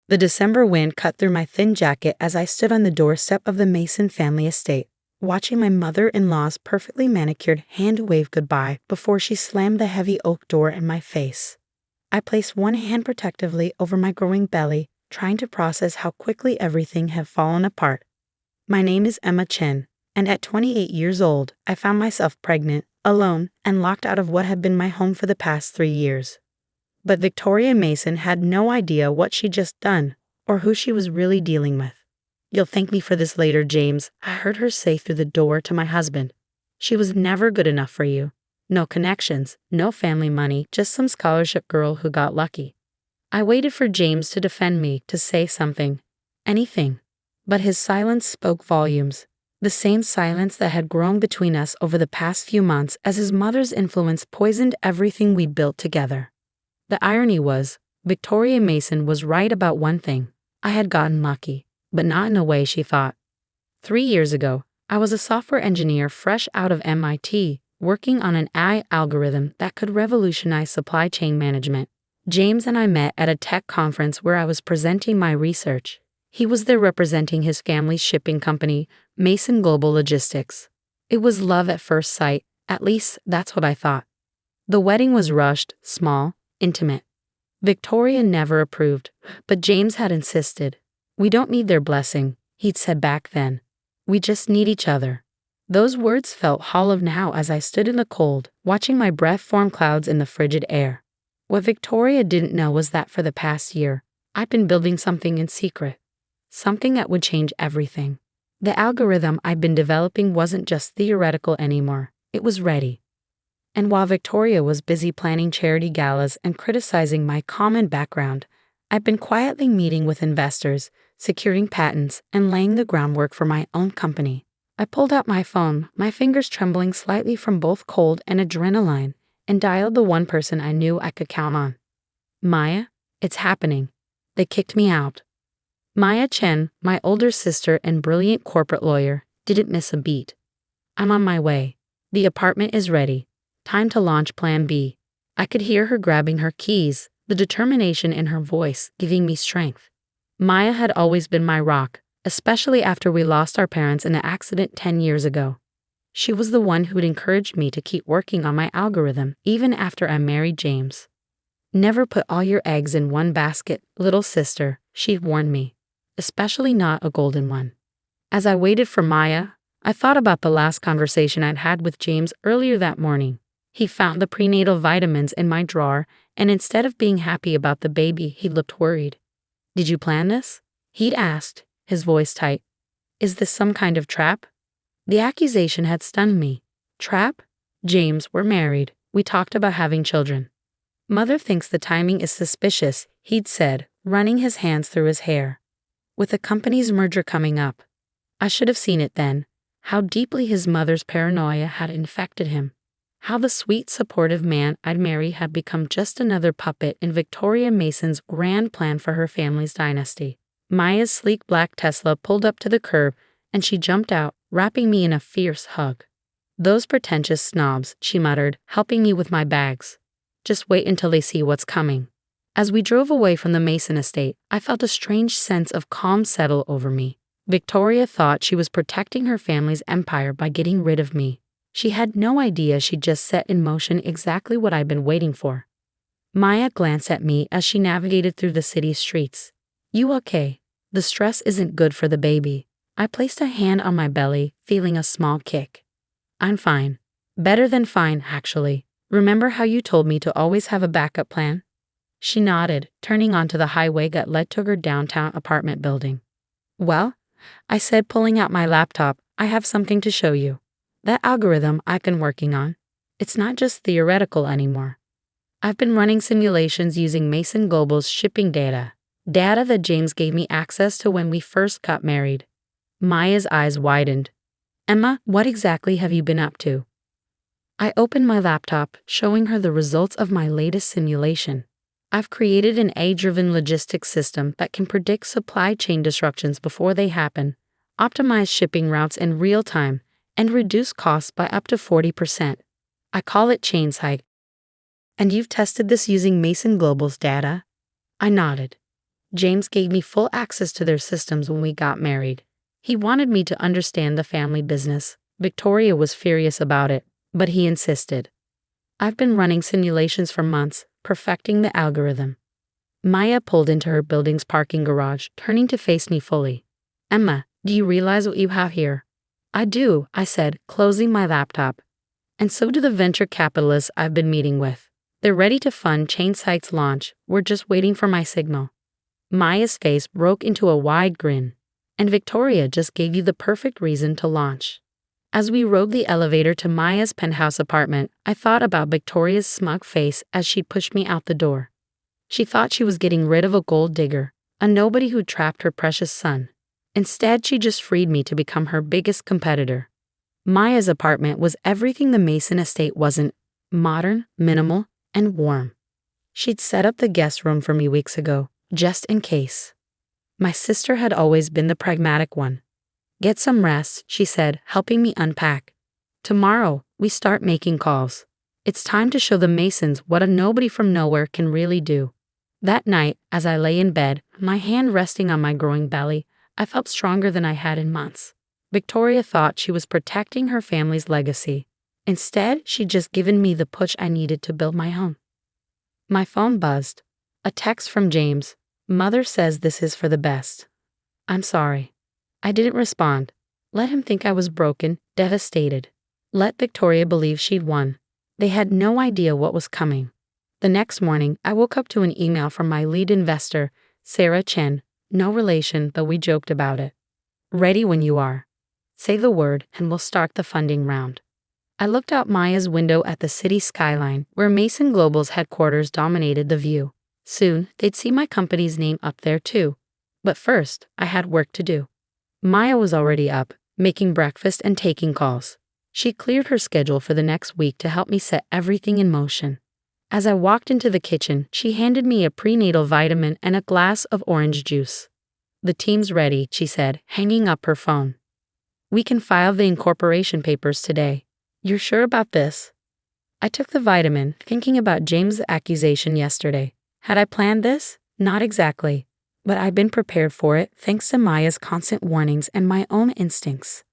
The December wind cut through my thin jacket as I stood on the doorstep of the Mason family estate, watching my mother-in-law's perfectly manicured hand wave goodbye before she slammed the heavy oak door in my face. I placed one hand protectively over my growing belly, trying to process how quickly everything had fallen apart. My name is Emma Chen, and at 28 years old, I found myself pregnant, alone, and locked out of what had been my home for the past 3 years. But Victoria Mason had no idea what she'd just done, or who she was really dealing with. "You'll thank me for this later, James," I heard her say through the door to my husband. "She was never good enough for you. No connections, no family money, just some scholarship girl who got lucky." I waited for James to defend me, to say something. Anything. But his silence spoke volumes. The same silence that had grown between us over the past few months as his mother's influence poisoned everything we built together. The irony was, Victoria Mason was right about one thing. I had gotten lucky, but not in a way she thought. 3 years ago, I was a software engineer fresh out of MIT, working on an AI algorithm that could revolutionize supply chain management. James and I met at a tech conference where I was presenting my research. He was there representing his family's shipping company, Mason Global Logistics. It was love at first sight, at least that's what I thought. The wedding was rushed, small, intimate. Victoria never approved, but James had insisted. "We don't need their blessing," he'd said back then. "We just need each other." Those words felt hollow now as I stood in the cold, watching my breath form clouds in the frigid air. What Victoria didn't know was that for the past year, I'd been building something in secret. Something that would change everything. The algorithm I'd been developing wasn't just theoretical anymore, it was ready. And while Victoria was busy planning charity galas and criticizing my common background, I'd been quietly meeting with investors, securing patents, and laying the groundwork for my own company. I pulled out my phone, my fingers trembling slightly from both cold and adrenaline, and dialed the one person I knew I could count on. "Maya, it's happening." They kicked me out. Maya Chen, my older sister and brilliant corporate lawyer, didn't miss a beat. "I'm on my way. The apartment is ready. Time to launch Plan B." I could hear her grabbing her keys, the determination in her voice giving me strength. Maya had always been my rock, especially after we lost our parents in an accident 10 years ago. She was the one who'd encouraged me to keep working on my algorithm even after I married James. "Never put all your eggs in one basket, little sister," she'd warned me. Especially not a golden one. As I waited for Maya, I thought about the last conversation I'd had with James earlier that morning. He found the prenatal vitamins in my drawer, and instead of being happy about the baby, he looked worried. "Did you plan this?" he'd asked, his voice tight. "Is this some kind of trap?" The accusation had stunned me. Trap? "James, we're married. We talked about having children." "Mother thinks the timing is suspicious," he'd said, running his hands through his hair. "With the company's merger coming up." I should have seen it then, how deeply his mother's paranoia had infected him. How the sweet, supportive man I'd marry had become just another puppet in Victoria Mason's grand plan for her family's dynasty. Maya's sleek black Tesla pulled up to the curb, and she jumped out, wrapping me in a fierce hug. "Those pretentious snobs," she muttered, helping me with my bags. "Just wait until they see what's coming." As we drove away from the Mason estate, I felt a strange sense of calm settle over me. Victoria thought she was protecting her family's empire by getting rid of me. She had no idea she'd just set in motion exactly what I'd been waiting for. Maya glanced at me as she navigated through the city streets. "You okay? The stress isn't good for the baby." I placed a hand on my belly, feeling a small kick. "I'm fine. Better than fine, actually. Remember how you told me to always have a backup plan?" She nodded, turning onto the highway that led to her downtown apartment building. "Well," I said, pulling out my laptop, "I have something to show you. That algorithm I've been working on. It's not just theoretical anymore. I've been running simulations using Mason Global's shipping data that James gave me access to when we first got married." Maya's eyes widened. "Emma, what exactly have you been up to?" I opened my laptop, showing her the results of my latest simulation. I've created an AI-driven logistics system that can predict supply chain disruptions before they happen, optimize shipping routes in real time, and reduce costs by up to 40%. I call it ChainSight. "And you've tested this using Mason Global's data?" I nodded. James gave me full access to their systems when we got married. He wanted me to understand the family business. Victoria was furious about it, but he insisted. I've been running simulations for months, perfecting the algorithm. Maya pulled into her building's parking garage, turning to face me fully. Emma, do you realize what you have here? I do, I said, closing my laptop. And so do the venture capitalists I've been meeting with. They're ready to fund Chainsite's launch. We're just waiting for my signal. Maya's face broke into a wide grin. And Victoria just gave you the perfect reason to launch. As we rode the elevator to Maya's penthouse apartment, I thought about Victoria's smug face as she pushed me out the door. She thought she was getting rid of a gold digger, a nobody who trapped her precious son. Instead, she just freed me to become her biggest competitor. Maya's apartment was everything the Mason estate wasn't: modern, minimal, and warm. She'd set up the guest room for me weeks ago, just in case. My sister had always been the pragmatic one. Get some rest, she said, helping me unpack. Tomorrow, we start making calls. It's time to show the Masons what a nobody from nowhere can really do. That night, as I lay in bed, my hand resting on my growing belly, I felt stronger than I had in months. Victoria thought she was protecting her family's legacy. Instead, she'd just given me the push I needed to build my home. My phone buzzed. A text from James. Mother says this is for the best. I'm sorry. I didn't respond. Let him think I was broken, devastated. Let Victoria believe she'd won. They had no idea what was coming. The next morning, I woke up to an email from my lead investor, Sarah Chen. No relation, though we joked about it. Ready when you are. Say the word, and we'll start the funding round. I looked out Maya's window at the city skyline, where Mason Global's headquarters dominated the view. Soon, they'd see my company's name up there too. But first, I had work to do. Maya was already up, making breakfast and taking calls. She cleared her schedule for the next week to help me set everything in motion. As I walked into the kitchen, she handed me a prenatal vitamin and a glass of orange juice. The team's ready, she said, hanging up her phone. We can file the incorporation papers today. You're sure about this? I took the vitamin, thinking about James' accusation yesterday. Had I planned this? Not exactly. But I'd been prepared for it thanks to Maya's constant warnings and my own instincts.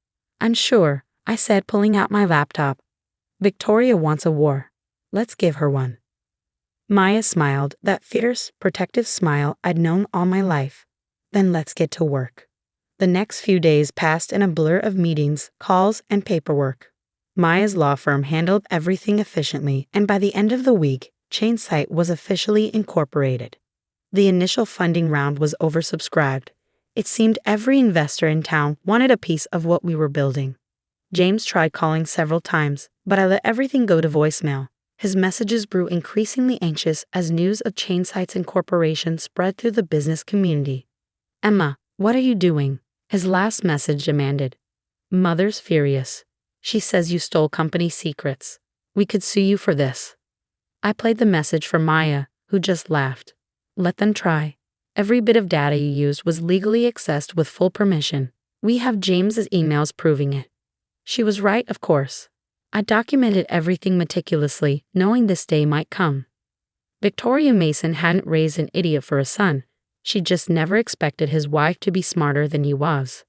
I'm sure, I said, pulling out my laptop. Victoria wants a war. Let's give her one. Maya smiled, that fierce, protective smile I'd known all my life. Then let's get to work. The next few days passed in a blur of meetings, calls, and paperwork. Maya's law firm handled everything efficiently, and by the end of the week, Chainsite was officially incorporated. The initial funding round was oversubscribed. It seemed every investor in town wanted a piece of what we were building. James tried calling several times, but I let everything go to voicemail. His messages grew increasingly anxious as news of Chainsite's incorporation spread through the business community. Emma, what are you doing? His last message demanded. Mother's furious. She says you stole company secrets. We could sue you for this. I played the message for Maya, who just laughed. Let them try. Every bit of data you used was legally accessed with full permission. We have James's emails proving it. She was right, of course. I documented everything meticulously, knowing this day might come. Victoria Mason hadn't raised an idiot for a son. She just never expected his wife to be smarter than he was.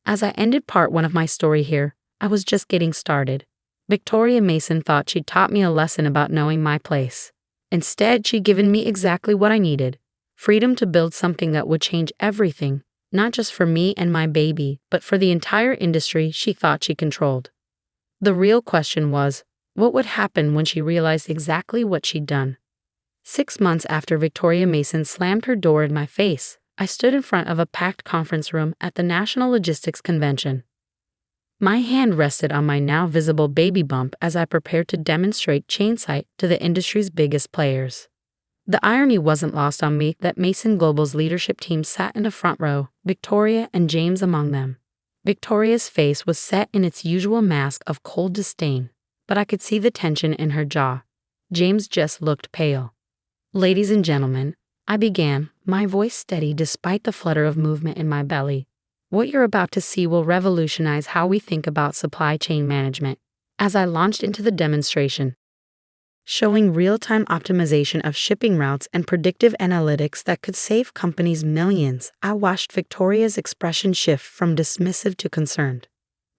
As I ended part one of my story here, I was just getting started. Victoria Mason thought she'd taught me a lesson about knowing my place. Instead, she'd given me exactly what I needed: freedom to build something that would change everything, not just for me and my baby, but for the entire industry she thought she controlled. The real question was, what would happen when she realized exactly what she'd done? 6 months after Victoria Mason slammed her door in my face, I stood in front of a packed conference room at the National Logistics Convention. My hand rested on my now visible baby bump as I prepared to demonstrate Chainsite to the industry's biggest players. The irony wasn't lost on me that Mason Global's leadership team sat in the front row, Victoria and James among them. Victoria's face was set in its usual mask of cold disdain, but I could see the tension in her jaw. James just looked pale. Ladies and gentlemen, I began, my voice steady despite the flutter of movement in my belly. What you're about to see will revolutionize how we think about supply chain management. As I launched into the demonstration, showing real-time optimization of shipping routes and predictive analytics that could save companies millions. I watched Victoria's expression shift from dismissive to concerned.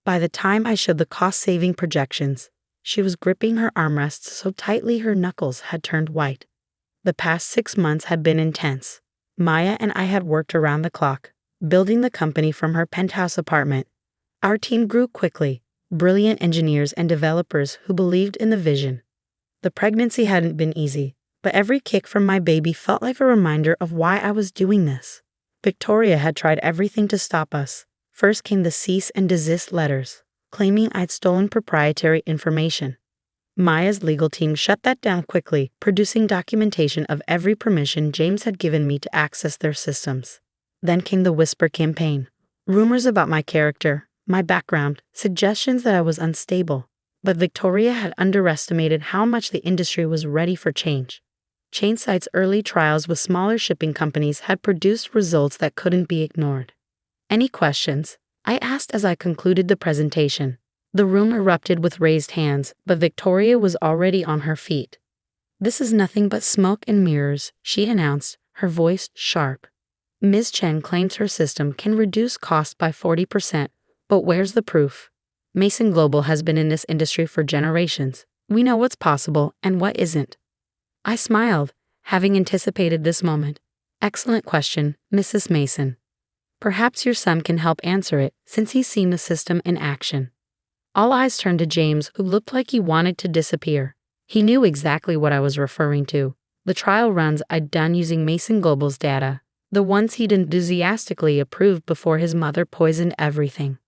By the time I showed the cost-saving projections, she was gripping her armrests so tightly her knuckles had turned white. The past 6 months had been intense. Maya and I had worked around the clock, building the company from her penthouse apartment. Our team grew quickly, brilliant engineers and developers who believed in the vision. The pregnancy hadn't been easy, but every kick from my baby felt like a reminder of why I was doing this. Victoria had tried everything to stop us. First came the cease and desist letters, claiming I'd stolen proprietary information. Maya's legal team shut that down quickly, producing documentation of every permission James had given me to access their systems. Then came the whisper campaign. Rumors about my character, my background, suggestions that I was unstable. But Victoria had underestimated how much the industry was ready for change. Chainsite's early trials with smaller shipping companies had produced results that couldn't be ignored. Any questions? I asked as I concluded the presentation. The room erupted with raised hands, but Victoria was already on her feet. This is nothing but smoke and mirrors, she announced, her voice sharp. Ms. Chen claims her system can reduce costs by 40%, but where's the proof? Mason Global has been in this industry for generations. We know what's possible and what isn't. I smiled, having anticipated this moment. Excellent question, Mrs. Mason. Perhaps your son can help answer it, since he's seen the system in action. All eyes turned to James, who looked like he wanted to disappear. He knew exactly what I was referring to. The trial runs I'd done using Mason Global's data, the ones he'd enthusiastically approved before his mother poisoned everything.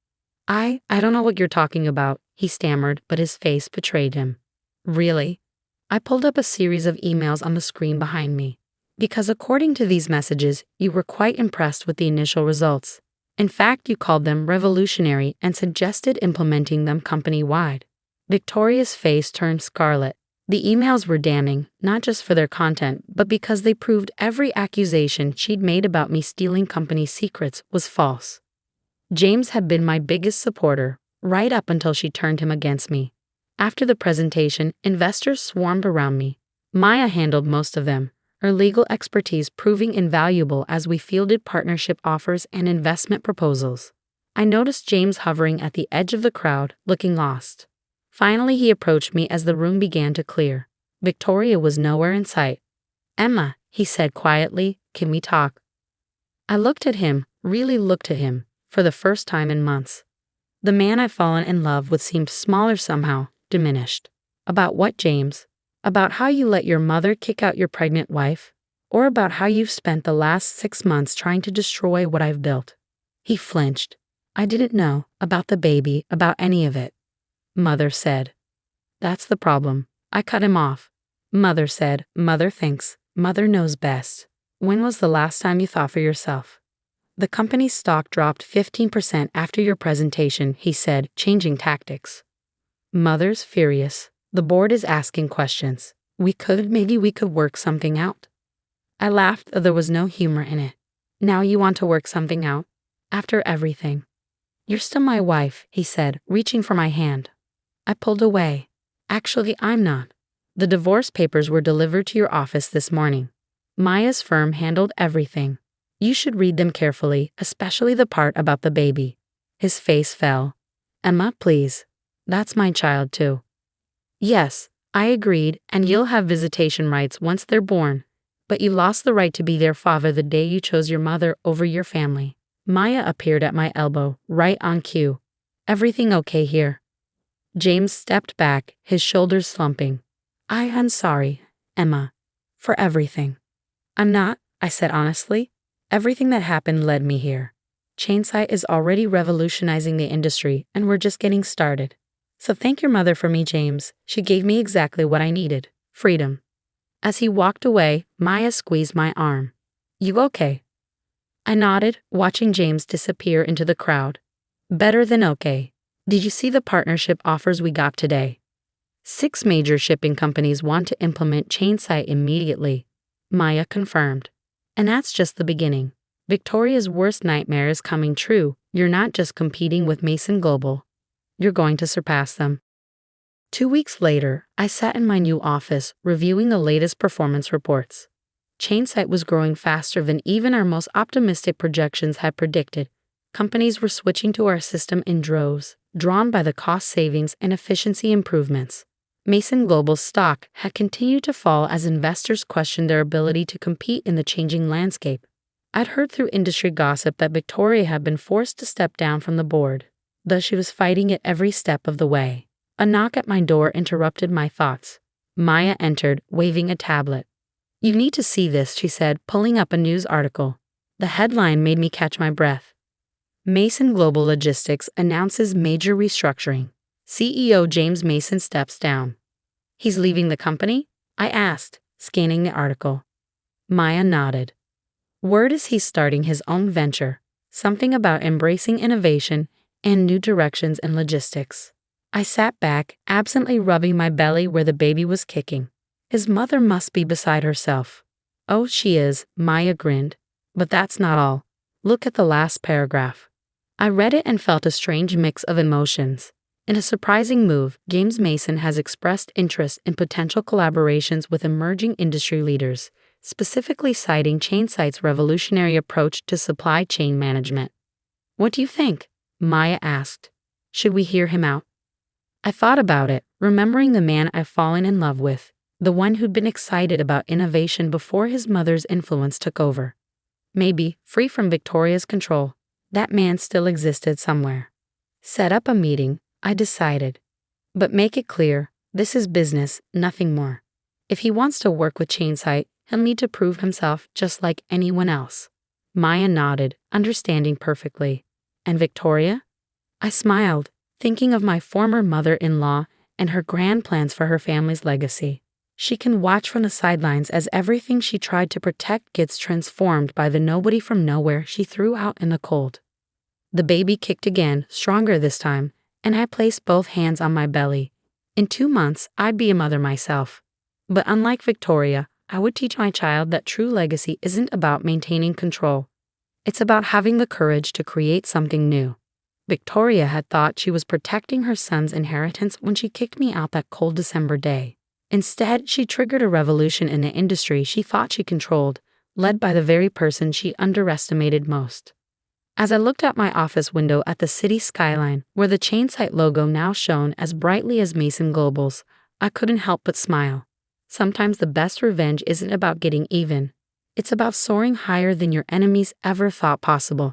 I don't know what you're talking about, he stammered, but his face betrayed him. Really? I pulled up a series of emails on the screen behind me. Because according to these messages, you were quite impressed with the initial results. In fact, you called them revolutionary and suggested implementing them company-wide. Victoria's face turned scarlet. The emails were damning, not just for their content, but because they proved every accusation she'd made about me stealing company secrets was false. James had been my biggest supporter, right up until she turned him against me. After the presentation, investors swarmed around me. Maya handled most of them, her legal expertise proving invaluable as we fielded partnership offers and investment proposals. I noticed James hovering at the edge of the crowd, looking lost. Finally, he approached me as the room began to clear. Victoria was nowhere in sight. Emma, he said quietly, can we talk? I looked at him, really looked at him, for the first time in months. The man I'd fallen in love with seemed smaller somehow, diminished. About what, James? About how you let your mother kick out your pregnant wife? Or about how you've spent the last 6 months trying to destroy what I've built? He flinched. I didn't know about the baby, about any of it. Mother said. That's the problem. I cut him off. Mother said, Mother thinks, Mother knows best. When was the last time you thought for yourself? The company's stock dropped 15% after your presentation, he said, changing tactics. Mother's furious. The board is asking questions. Maybe we could work something out. I laughed, though there was no humor in it. Now you want to work something out? After everything. You're still my wife, he said, reaching for my hand. I pulled away. Actually, I'm not. The divorce papers were delivered to your office this morning. Maya's firm handled everything. You should read them carefully, especially the part about the baby. His face fell. Emma, please. That's my child too. Yes, I agreed, and you'll have visitation rights once they're born. But you lost the right to be their father the day you chose your mother over your family. Maya appeared at my elbow, right on cue. Everything okay here? James stepped back, his shoulders slumping. I'm sorry, Emma, for everything. I'm not, I said honestly. Everything that happened led me here. Chainsite is already revolutionizing the industry, and we're just getting started. So thank your mother for me, James. She gave me exactly what I needed, freedom. As he walked away, Maya squeezed my arm. You okay? I nodded, watching James disappear into the crowd. Better than okay. Did you see the partnership offers we got today? 6 major shipping companies want to implement Chainsite immediately. Maya confirmed. And that's just the beginning. Victoria's worst nightmare is coming true. You're not just competing with Mason Global. You're going to surpass them. 2 weeks later, I sat in my new office, reviewing the latest performance reports. Chainsight was growing faster than even our most optimistic projections had predicted. Companies were switching to our system in droves, drawn by the cost savings and efficiency improvements. Mason Global's stock had continued to fall as investors questioned their ability to compete in the changing landscape. I'd heard through industry gossip that Victoria had been forced to step down from the board, though she was fighting it every step of the way. A knock at my door interrupted my thoughts. Maya entered, waving a tablet. "You need to see this," she said, pulling up a news article. The headline made me catch my breath. Mason Global Logistics announces major restructuring. CEO James Mason steps down. "He's leaving the company?" I asked, scanning the article. Maya nodded. Word is he's starting his own venture, something about embracing innovation and new directions in logistics. I sat back, absently rubbing my belly where the baby was kicking. His mother must be beside herself. "Oh, she is," Maya grinned. "But that's not all. Look at the last paragraph." I read it and felt a strange mix of emotions. In a surprising move, James Mason has expressed interest in potential collaborations with emerging industry leaders, specifically citing Chainsight's revolutionary approach to supply chain management. "What do you think?" Maya asked. "Should we hear him out?" I thought about it, remembering the man I've fallen in love with, the one who'd been excited about innovation before his mother's influence took over. Maybe, free from Victoria's control, that man still existed somewhere. Set up a meeting, I decided. But make it clear, this is business, nothing more. If he wants to work with Chainsight, he'll need to prove himself just like anyone else. Maya nodded, understanding perfectly. And Victoria? I smiled, thinking of my former mother-in-law and her grand plans for her family's legacy. She can watch from the sidelines as everything she tried to protect gets transformed by the nobody from nowhere she threw out in the cold. The baby kicked again, stronger this time, and I placed both hands on my belly. In 2 months, I'd be a mother myself. But unlike Victoria, I would teach my child that true legacy isn't about maintaining control. It's about having the courage to create something new. Victoria had thought she was protecting her son's inheritance when she kicked me out that cold December day. Instead, she triggered a revolution in the industry she thought she controlled, led by the very person she underestimated most. As I looked out my office window at the city skyline, where the Chainsight logo now shone as brightly as Mason Global's, I couldn't help but smile. Sometimes the best revenge isn't about getting even. It's about soaring higher than your enemies ever thought possible.